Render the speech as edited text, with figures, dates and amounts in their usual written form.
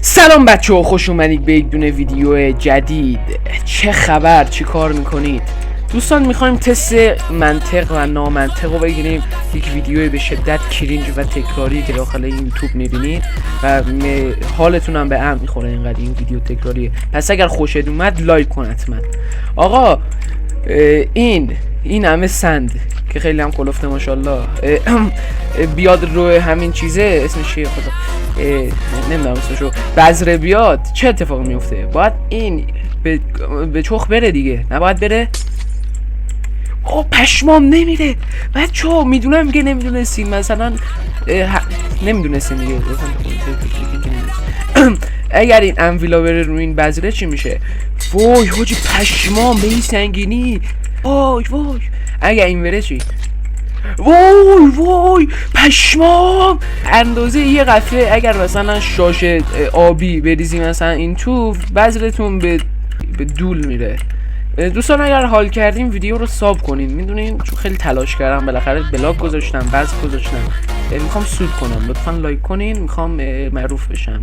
سلام بچه ها، خوش اومدید به یک دونه ویدیو جدید. چه خبر؟ چی کار میکنید؟ دوستان میخوایم تست منطق و نامنطق رو بگیریم. یک ویدیو به شدت کرینج و تکراری که داخل این یوتیوب میبینید و حالتون هم به هم میخوره اینقدر این ویدیو تکراریه. پس اگر خوشت اومد لایک کن حتما. آقا این همه سند که خیلی هم کلفته ماشاءالله بیاد رو همین چیزه، اسمش چیه خدا نمیدونم اسمشو، بذره بیاد، چه اتفاقی میفته؟ باید این به چخ بره دیگه، نباید بره؟ پشمام نمیره بچه‌ها. میدونم که نمیدونستین، مثلا نمیدونستین دیگه. اگر این انویلا بره رو این بذره چی میشه؟ وای حاجی پشمام به این سنگینی. وای اگر این بره چی؟ وای پشمام. اندازه یه قطره اگر مثلا شاش آبی بریزی مثلا این تو بذرتون به دول میره. دوستان اگر حال کردیم ویدیو رو ساب کنین، میدونین چون خیلی تلاش کردم، بالاخره بلاگ گذاشتم، بذر گذاشتم، میخوام سود کنم. لطفا لایک کنین، میخوام معروف بشم.